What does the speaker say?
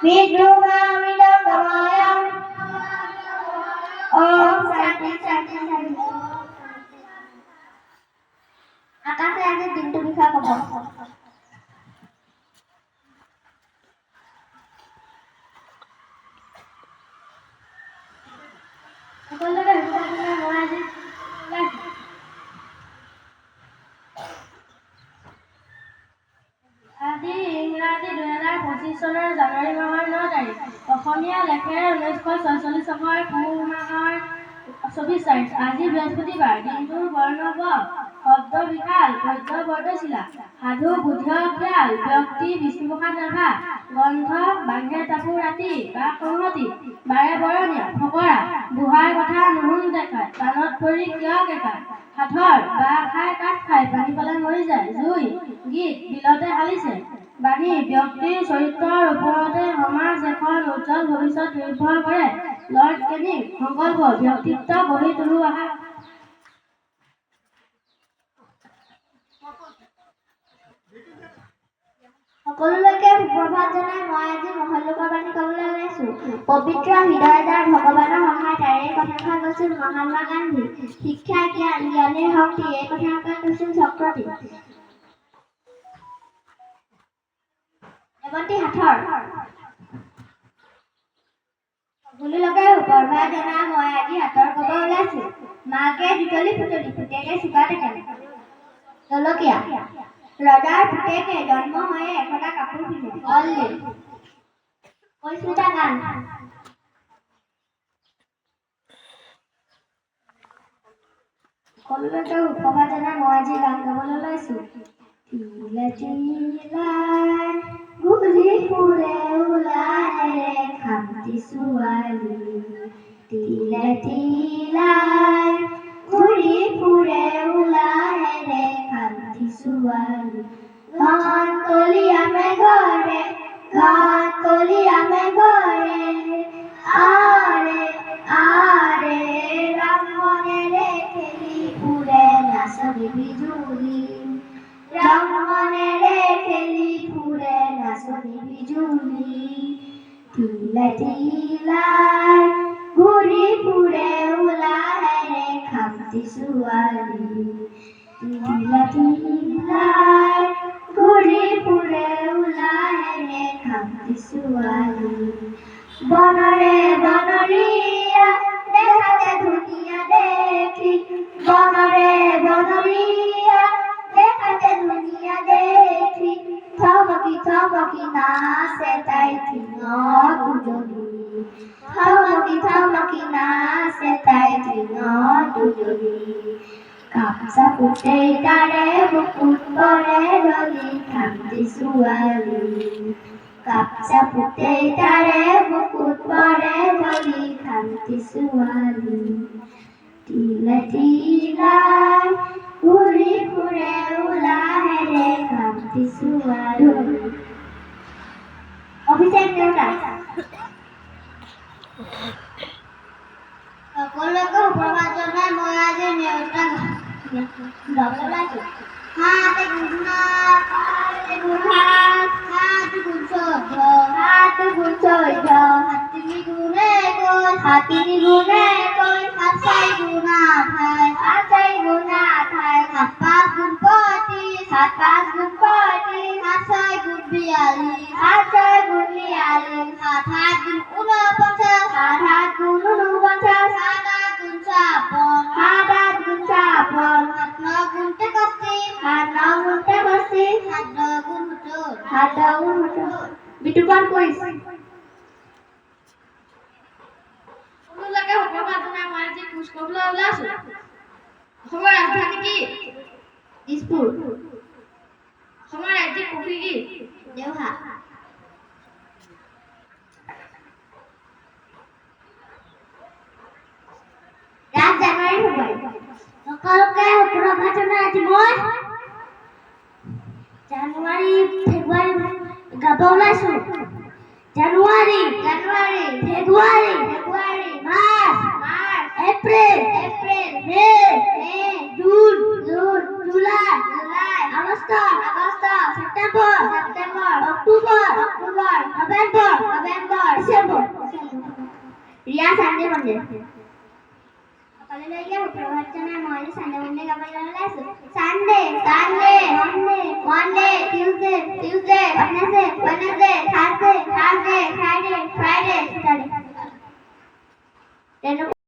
Vidruvavidangamayan. Om Shanti Shanti Shanti. Akase আজি দিনটো বিষয়ে ক'ব। সকলোকে শুভেচ্ছা মই আজি আজি ইংৰাজী 2025 চনৰ জানুৱাৰী মাহৰ 9 তাৰিখ। অসমীয়া লেখেৰে 1946 চনৰ পুহ মাহৰ 24 তাৰিখ। আজি বৃহস্পতিবাৰ। দিনটোৰ বৰ্ণব শব্দ বিশাল, পদ্য বৰ্ণশিলা, সাধু বুদ্ধ জ্ঞাল, ব্যক্তি বিষ্ণুপ্ৰসাদ ৰাভা, গ্ৰন্থ বাঘে তাপু ৰাতি বা সংহতি, বাৰে বৰণীয়া ফকৰা, বুঢ়াৰ কথা নুশুন দেখায়, কাণত পৰি কিয় কেকায়, সাথৰ বাঁহ খাই কাঠ খাই পানী পালে মৰি যায়, জুই গীত বিলতে হালিছে, বাণী ব্যক্তিৰ চৰিত্ৰৰ ওপৰতে সমাজ এখন উজ্জ্বল ভৱিষ্যত নিৰ্ভৰ কৰে, লৰ্ড কেনিং সংকল্প ব্যক্তিত্ব গঢ়ি তোলোৱা। সকলোলৈকে সুপ্ৰভাত জনাই মই আজি মহল্লোকৰ বাণী ক'বলৈ ওলাইছো। পবিত্ৰ হৃদয়দাৰ ভগৱানৰ সহায় তাৰে কথাষাৰ কৈছিল মহাত্মা গান্ধী। শিক্ষা জ্ঞান জ্ঞানেই শক্তি এই কথাষাৰ কৈছিল চক্ৰৱৰ্তী। দেৱন্তী সাথৰ। সকলোলৈকে সুপ্ৰভাত জনাই মই আজি সাথৰ ক'ব ওলাইছো। মাকে দুতলি পুতলি পুতেকে চোকা টেকেলি। জলকীয়া। ৰজাৰ পুতেকে জন্ম হৈয়ে এশটা কাপোৰ পিন্ধে। কলডিল। পৰিস্মিতা গান। সকলোলৈকে সুপ্ৰভাত জনাই মই আজি গান গাবলৈ ওলাইছো। তিলে তিলাই ঘূৰি ফুৰে ওলাই খামটি ছোৱালী। তিলে তিলাই ঘূৰি ফুৰে ওলাই খামটি ছোৱালী। ঘন কলীয়া মেঘৰে ঘন কলীয়া মেঘৰে আৰে আৰে ৰমণেৰে খেলি ফুৰে নাচনি বিজুলী। ৰমণেৰে খেলি ফুৰে নাচনি বিজুলী। তিলে তিলাই ঘূৰি ফুৰে ওলাই খামটি ছোৱালী। তিলে তিলাই ঘূৰি ফুৰে ওলাই খামটি ছোৱালী। বনৰে বনৰীয়া দেখাতে ধুনীয়া দেখি। বনৰে বনৰীয়া দেখাতে ধুনীয়া দেখি। থমকি থমকি নাচে তাই টিঙত উজলি। থমকি থমকি নাচে তাই টিঙত উজলি। কাপচা ফুটেই তাৰে বুকুত পৰে ধলি খামটি ছোৱালী। কাপচা ফুটেই তাৰে বুকুত পৰে ধলি খামটি ছোৱালী। তিলে তিলাই ঘূৰি ফুৰে ওলাই খামটি ছোৱালী। অভিষেক দেউতা। সকলোকে সুপ্ৰভাত জনাই মই আজি নেওতা গাবলৈ ওলাইছো। হাতে গুণা হাতে গুণাত হাতে গুণ চৈধ্য হাতে গুণ চৈধ্য। হাতিনি গুণে কৈ হাতিনি গুণে কৈ হাচাই গুণা ঠাই হাচাই গুণা ঠাই। সাত পাঁচ গুণ 35 সাত পাঁচ গুণ 35 হাচাই গুণ 42 হাচাই গুণ 42। সাত সাত গুণ 49 সাত সাত গুণ 49 সাত আঠ গুণ 56 সাত আঠ গুণ 56। সাত ন গুণ 63 সাত ন গুণ 63 সাত ন গুণ 70 সাত ন গুণ 70। বিতুপন কুইজ। সকলোলৈকে সুপ্ৰভাত জনাই মই আজি কুইজ ক'বলৈ ওলাইছো। অসমৰ ৰাজধানী কি? দিছপুৰ। অসমৰ ৰাজ্যিক পক্ষী কি? দেওহা। ৰাত জানুৱাৰী ফেব্ৰুৱাৰী। সকলোকে সুপ্ৰভাত জনাই আজি মই জানুৱাৰী ফেব্ৰুৱাৰী গাব ওলাইছো। January January February February March March April April May May June June July July August August September September October October November November ప్రవచన మొదలు సండే ఉండే కాబట్టి Sunday Sunday Monday Monday Tuesday Tuesday Wednesday Wednesday Thursday Thursday Friday Friday Saturday